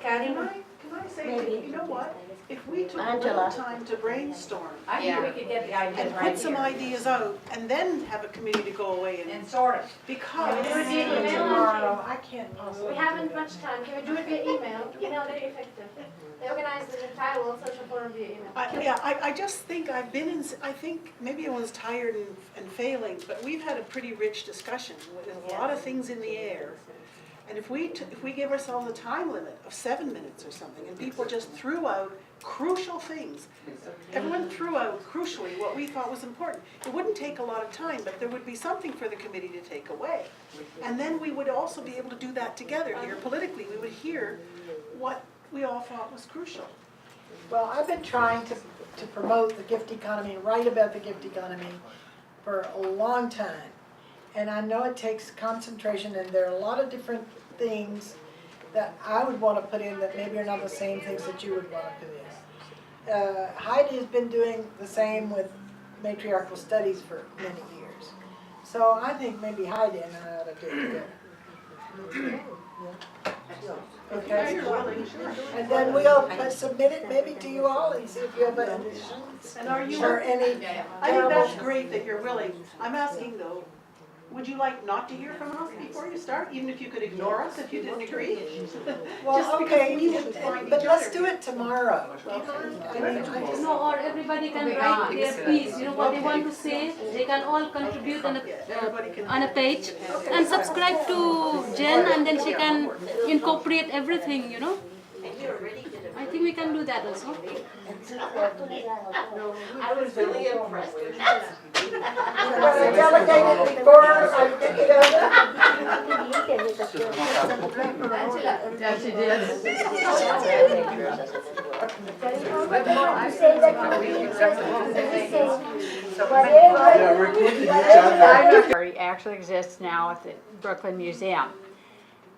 Patty? Can I say, you know what? If we took a Angela. little time to brainstorm I think we could get the ideas and right put some here. ideas out and then have a committee to go away and sort it. because Can we do it via email? Tomorrow, I can't possibly. We haven't much time. Can we do it via email? Email very effective. They organize the entire World Social Forum via email. I just think I think maybe everyone's tired and failing, but we've had a pretty rich discussion with a lot of things in the air. And if we give ourselves a time limit of 7 minutes or something, and people just threw out crucial things, everyone threw out crucially what we thought was important. It wouldn't take a lot of time, but there would be something for the committee to take away. And then we would also be able to do that together here politically. We would hear what we all thought was crucial. Well, I've been trying to promote the gift economy and write about the gift economy for a long time. And I know it takes concentration, and there are a lot of different things that I would want to put in that maybe are not the same things that you would want to put in. Heidi has been doing the same with matriarchal studies for many years. So I think maybe Heidi and I ought to do it together. Okay. And then we'll submit it maybe to you all and see if you have additions. And are you? Or any I think that's great that you're willing. I'm asking though, would you like not to hear from us before you start, even if you could ignore us if you didn't agree? Well, Just okay, because we would find but each let's other. do it tomorrow. Do you mind? I mean, I just- No, or everybody can write their piece, you know what they want to say, they can all contribute on a page and subscribe to Jen and then she can incorporate everything, you know. I think we can do that also. I was really impressed with that. When I delegated before, I took it Yes, you did. You say that you It actually exists now at the Brooklyn Museum,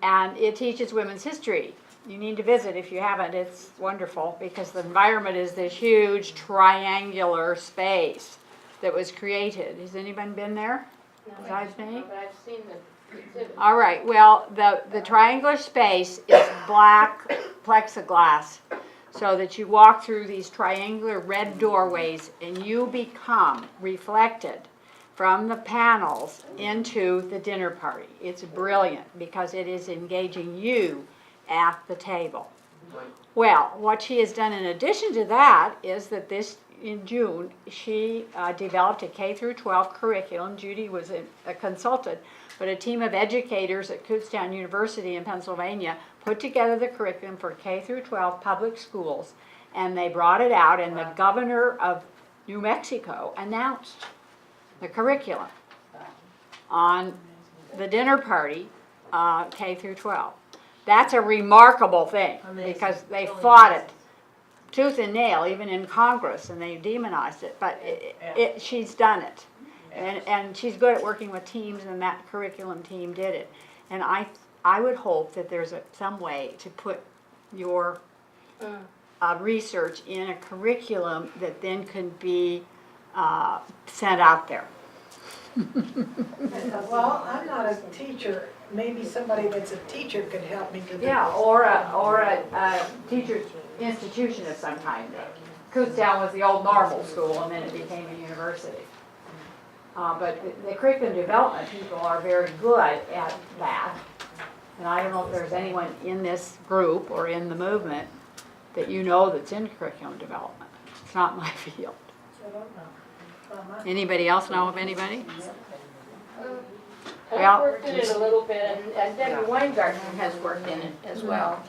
and it teaches women's history. You need to visit if you haven't. It's wonderful because the environment is this huge triangular space that was created. Has anyone been there besides me? But I've seen the All right, well, the triangular space is black plexiglass, so that you walk through these triangular red doorways and you become reflected from the panels into the dinner party. It's brilliant because it is engaging you at the table. Well, what she has done in addition to that is that in June, she developed a K through 12 curriculum. Judy was a consultant, but a team of educators at Kutztown University in Pennsylvania put together the curriculum for K through 12 public schools, and they brought it out, and the governor of New Mexico announced the curriculum on the dinner party, K through 12. That's a remarkable thing, because they fought it tooth and nail, even in Congress, and they demonized it, but she's done it. And she's good at working with teams, and that curriculum team did it. And I would hope that there's some way to put your research in a curriculum that then can be sent out there. Well, I'm not a teacher. Maybe somebody that's a teacher could help me do that. Yeah, or a teacher's institution of some kind. Kutztown was the old normal school, and then it became a university. But the curriculum development people are very good at that. And I don't know if there's anyone in this group or in the movement that you know that's in curriculum development. It's not my field. Anybody else know of anybody? I've worked in it a little bit, and Debbie Weingarten has worked in it as well.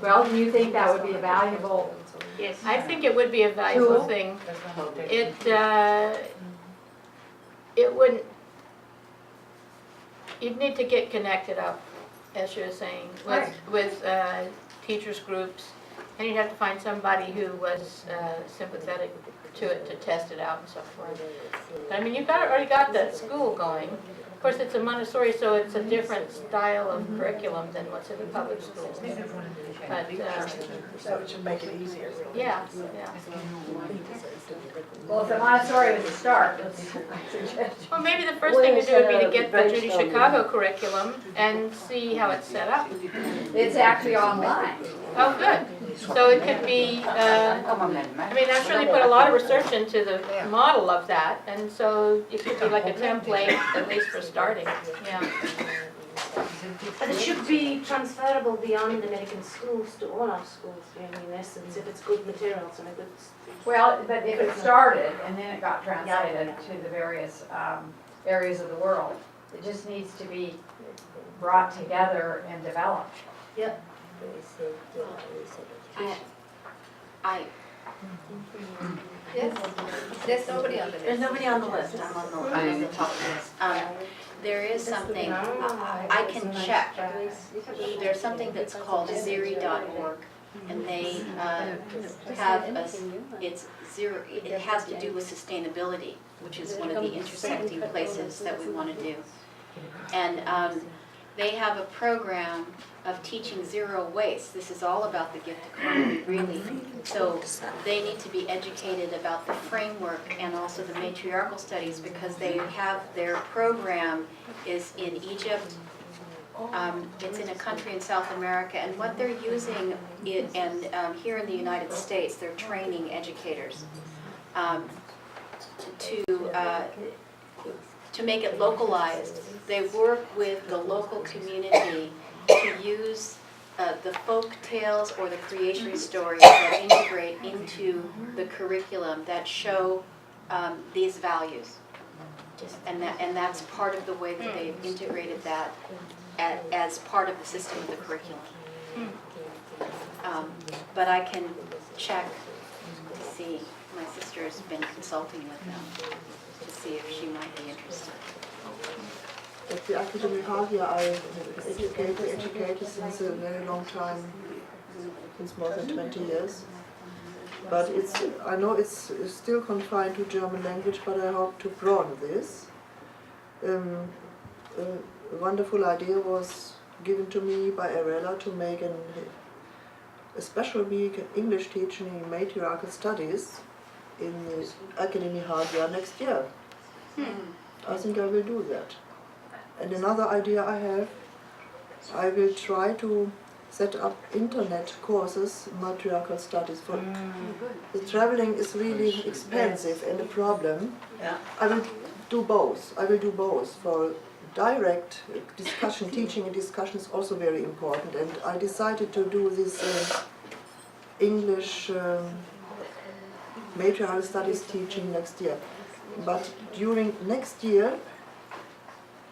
Well, do you think that would be a valuable? Yes, I think it would be a valuable Tool? thing. It wouldn't. You'd need to get connected up, as you were saying, with teachers groups, and you'd have to find somebody who was sympathetic to it to test it out and so forth. But, I mean, you've already got that school going. Of course, it's a Montessori, so it's a different style of curriculum than what's in the public schools. But So it should make it easier. yeah. Well, if the Montessori was a start, Well, maybe the first thing to do would be to get the Judy Chicago curriculum and see how it's set up. it's actually online. Oh, good. So it could be, I mean, I've really put a lot of research into the model of that, and so it could be like a template, at least for starting, yeah. But it should be transferable beyond American schools to all our schools, really, in essence, if it's good materials and a good. Well, but if it started and then it got translated to the various areas of the world, it just needs to be brought together and developed. Yep. Yes, there's nobody on the list. There's nobody on the list, I'm on the top list. There is something, I can check. There's something that's called Ziri.org, and they have it's zero, it has to do with sustainability, which is one of the intersecting places that we want to do. And they have a program of teaching zero waste. This is all about the gift economy, really. So they need to be educated about the framework and also the matriarchal studies, because they have their program is in Egypt. It's in a country in South America, and what they're using here in the United States, they're training educators to make it localized. They work with the local community to use the folk tales or the creation stories that integrate into the curriculum that show these values. And that's part of the way that they've integrated that as part of the system of the curriculum. But I can check to see. My sister has been consulting with them to see if she might be interested. At the Academy Hagia, I educated since a very long time, since more than 20 years. But I know it's still confined to German language, but I hope to broaden this. A wonderful idea was given to me by Arella to make a special week English teaching in matriarchal studies in the Academy Hagia next year. I think I will do that. And another idea I have, I will try to set up internet courses, matriarchal studies. For the traveling is really expensive and a problem. Yeah. I will do both. I will do both. For direct discussion, teaching and discussion is also very important. And I decided to do this English matriarchal studies teaching next year. But during next year,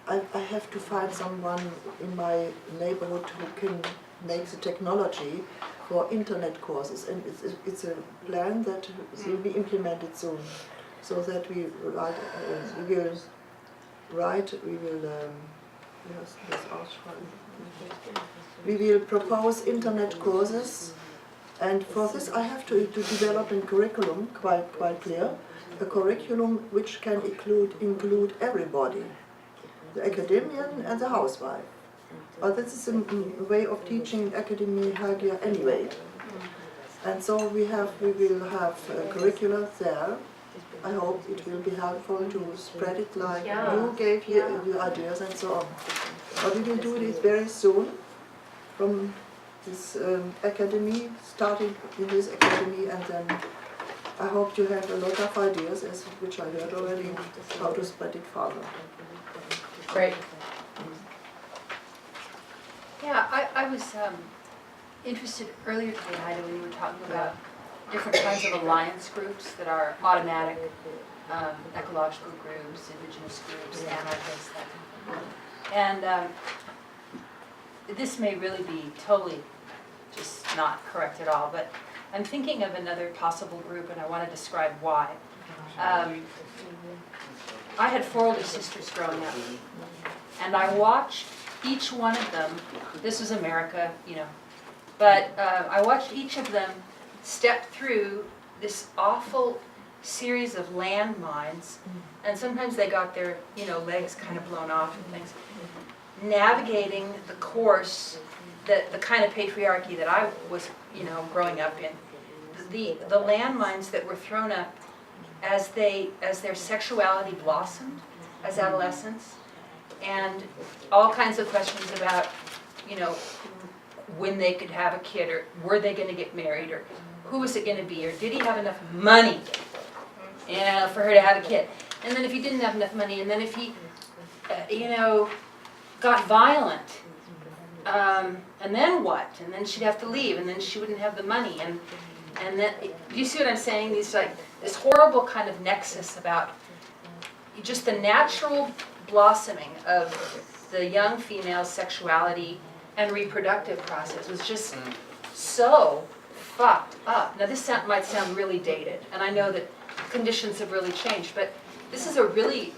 I have to find someone in my neighborhood who can make the technology for internet courses, and it's a plan that will be implemented soon. so that we will we will propose internet courses, and for this I have to develop a curriculum, quite clear, a curriculum which can include everybody, the academician and the housewife. But this is a way of teaching academia here anyway. And so we will have curricula there. I hope it will be helpful to spread it like you gave your ideas and so on. But we will do this very soon from this academy, starting in this academy, and then I hope you have a lot of ideas, which I heard already, how to spread it further. Great. Yeah, I was interested earlier today, Heidi, when you were talking about different kinds of alliance groups that are automatic, ecological groups, indigenous groups, anarchists, that kind of thing. And this may really be totally just not correct at all, but I'm thinking of another possible group, and I want to describe why. I had 4 older sisters growing up, and I watched each one of them. This was America, you know, but I watched each of them step through this awful series of landmines, and sometimes they got their, you know, legs kind of blown off and things, navigating the course, the kind of patriarchy that I was, you know, growing up in. The landmines that were thrown up as their sexuality blossomed as adolescents, and all kinds of questions about, you know, when they could have a kid, or were they going to get married, or who was it going to be, or did he have enough money, you know, for her to have a kid? And then if he didn't have enough money, and then if he, you know, got violent, and then what? And then she'd have to leave, and then she wouldn't have the money, and then, do you see what I'm saying? These, like, this horrible kind of nexus about just the natural blossoming of the young female's sexuality and reproductive process was just so fucked up. Now this might sound really dated, and I know that conditions have really changed, but this is a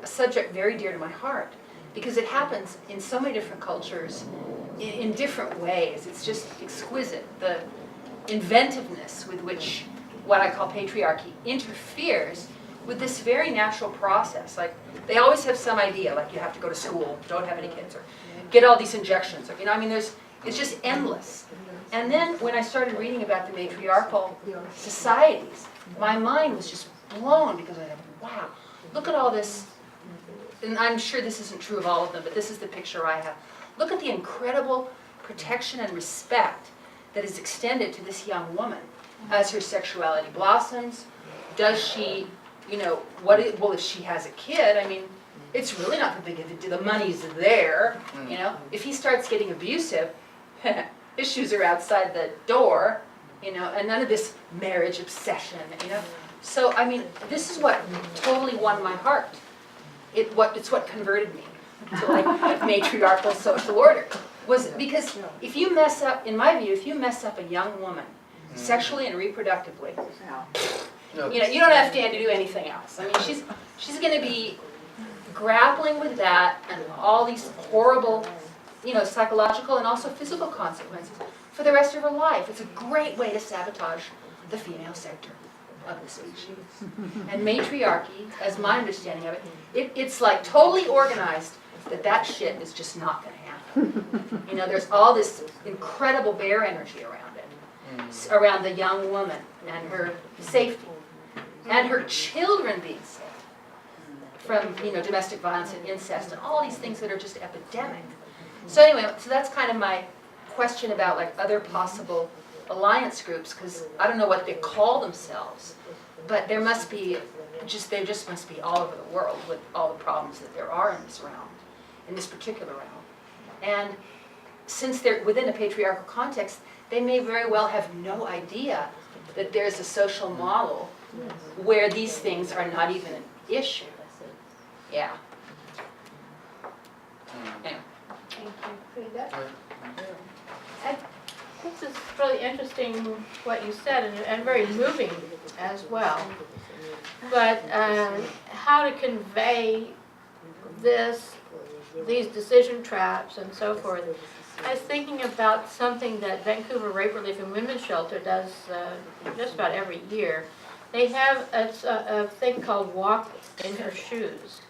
subject very dear to my heart, because it happens in so many different cultures, in different ways. It's just exquisite, the inventiveness with which what I call patriarchy interferes with this very natural process. Like, they always have some idea, like you have to go to school, don't have any kids, or get all these injections, or, you know, I mean, it's just endless. And then when I started reading about the matriarchal societies, my mind was just blown, because I thought, wow, look at all this, and I'm sure this isn't true of all of them, but this is the picture I have. Look at the incredible protection and respect that is extended to this young woman as her sexuality blossoms. Does she, you know, well, if she has a kid, I mean, it's really not that big of a deal. The money's there, you know. If he starts getting abusive, issues are outside the door, you know, and none of this marriage obsession, you know. So, I mean, this is what totally won my heart. It's what converted me to, like, matriarchal social order. Was because if you mess up, in my view, if you mess up a young woman sexually and reproductively, you know, you don't have to do anything else. I mean, she's going to be grappling with that and all these horrible, you know, psychological and also physical consequences for the rest of her life. It's a great way to sabotage the female sector of the species. And matriarchy, as my understanding of it, it's like totally organized that shit is just not going to happen. You know, there's all this incredible bear energy around it, around the young woman and her safety, and her children being safe from, you know, domestic violence and incest and all these things that are just epidemic. So anyway, so that's kind of my question about, like, other possible alliance groups, because I don't know what they call themselves, but there must be they just must be all over the world with all the problems that there are in this realm, in this particular realm. And since they're within a patriarchal context, they may very well have no idea that there's a social model where these things are not even an issue. Yeah. Anyway. Thank you, Frida. I think this is really interesting what you said, and very moving as well. but how to convey these decision traps and so forth. I was thinking about something that Vancouver Rape Relief and Women's Shelter does just about every year. They have a thing called Walk in Her Shoes.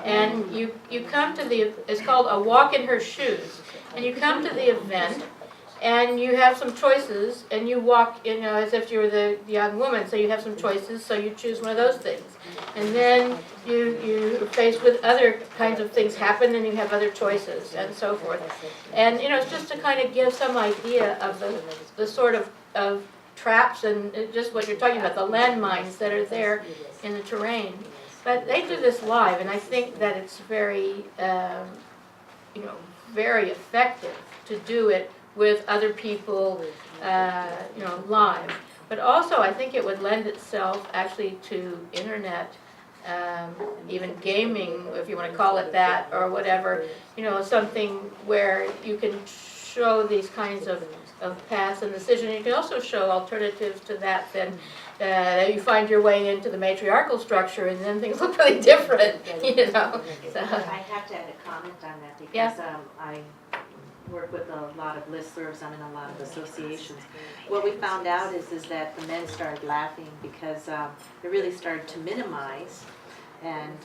And you come to it's called a Walk in Her Shoes. And you come to the event, and you have some choices, and you walk, as if you were the young woman, so you have some choices, so you choose one of those things. And then you're faced with other kinds of things happen, and you have other choices, and so forth. And, it's just to kind of give some idea of the sort of traps and just what you're talking about, the landmines that are there in the terrain. But they do this live, and I think that it's very, very effective to do it with other people, live. But also, I think it would lend itself actually to internet, even gaming, if you want to call it that, or whatever. Something where you can show these kinds of paths and decisions. You can also show alternatives to that. Then you find your way into the matriarchal structure, and then things look really different. So. I have to add a comment on that because I work with a lot of listservs. I'm in a lot of associations. What we found out is that the men started laughing because they really started to minimize and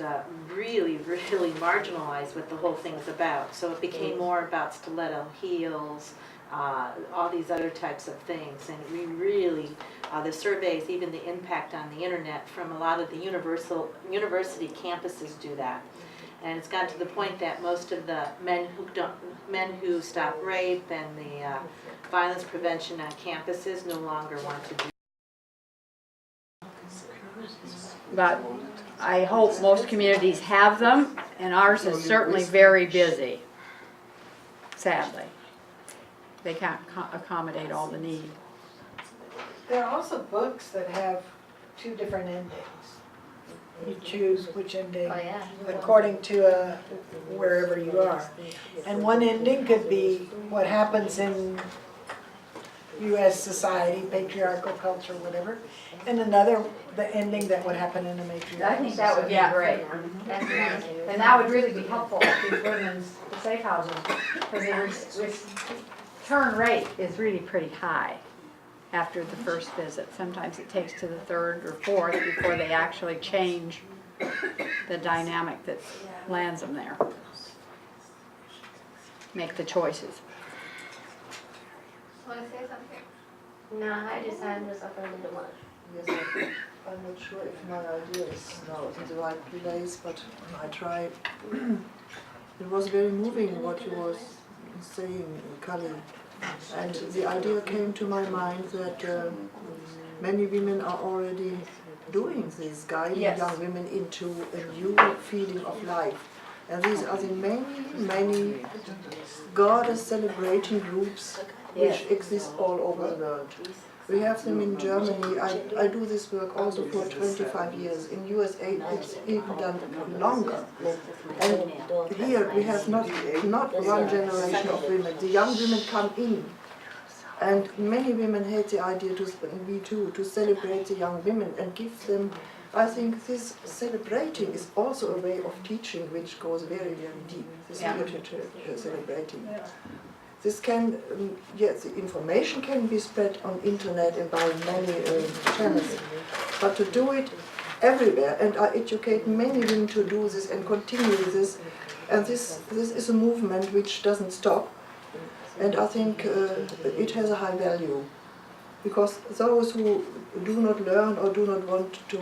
really, really marginalize what the whole thing's about. So it became more about stiletto heels, all these other types of things. And we really, the surveys, even the impact on the internet from a lot of the university campuses do that. And it's gotten to the point that most of the men who stop rape and the violence prevention on campuses no longer want to do. But I hope most communities have them, and ours is certainly very busy, sadly. They can't accommodate all the need. There are also books that have two different endings. You choose which ending according to wherever you are. And one ending could be what happens in U.S. society, patriarchal culture, whatever, and another, the ending that would happen in a matriarchal I think that would be great. And that would really be helpful to these women's safe houses, because the return rate is really pretty high after the first visit. Sometimes it takes to the third or fourth before they actually change the dynamic that lands them there. Make the choices. Want to say something? No, I just hand was up a little much. Yes, I'm not sure if my idea is now in the right place, but I tried. It was very moving what you was saying, Kali. And the idea came to my mind that many women are already doing this, guiding young women into a new feeling of life. And these are the many goddess celebrating groups which exist all over the world. We have them in Germany. I do this work also for 25 years. In USA it's even done longer. And here we have not one generation of women. The young women come in. And many women had the idea, me too, to celebrate the young women and give them, I think this celebrating is also a way of teaching which goes very, very deep. This literature celebrating. This can, yes, the information can be spread on internet and by many channels, but to do it everywhere, and I educate many women to do this and continue this, and this is a movement which doesn't stop, and I think it has a high value, because those who do not learn or do not want to,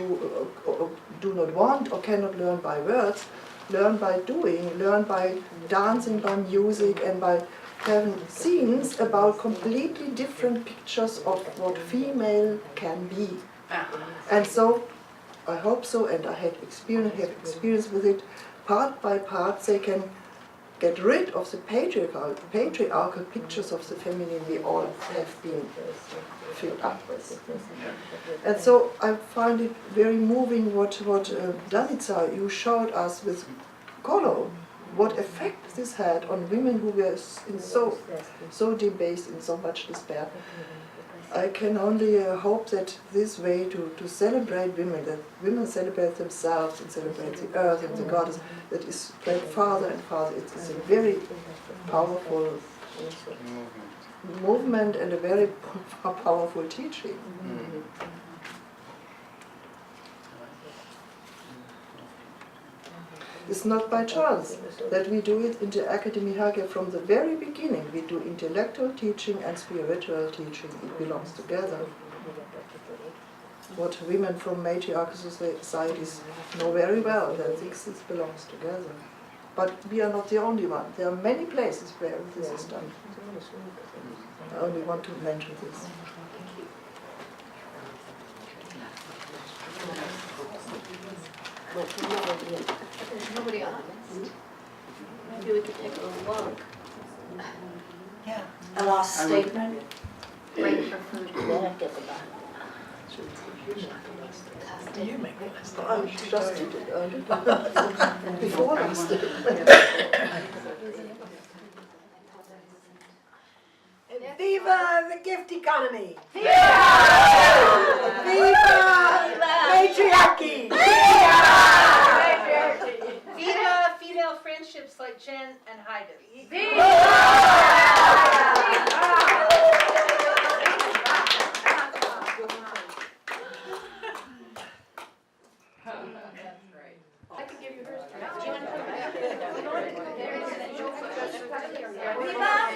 or do not want or cannot learn by words, learn by doing, learn by dancing, by music, and by having scenes about completely different pictures of what female can be. And so, I hope so, and I have experience with it, part by part they can get rid of the patriarchal pictures of the feminine we all have been filled up with. And so I find it very moving what Danica, you showed us with Kolo, what effect this had on women who were so debased, in so much despair. I can only hope that this way to celebrate women, that women celebrate themselves and celebrate the earth and the goddess, that is great father and father. It is a very powerful movement and a very powerful teaching. It's not by chance that we do it in the Academy Hage from the very beginning. We do intellectual teaching and spiritual teaching. It belongs together. What women from matriarchal societies know very well, that this belongs together. But we are not the only one. There are many places where this is done. I only want to mention this. There's nobody on. Maybe we could take a little walk. Yeah. A last statement. Break for food. You make it. I just did it earlier. Before last Viva the gift economy! Viva! Viva matriarchy! Viva female friendships like Jen and Heidi. I can give you hers. Do you want to come back?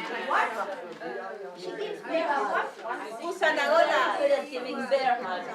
She gives me a what? Good at giving bear hugs.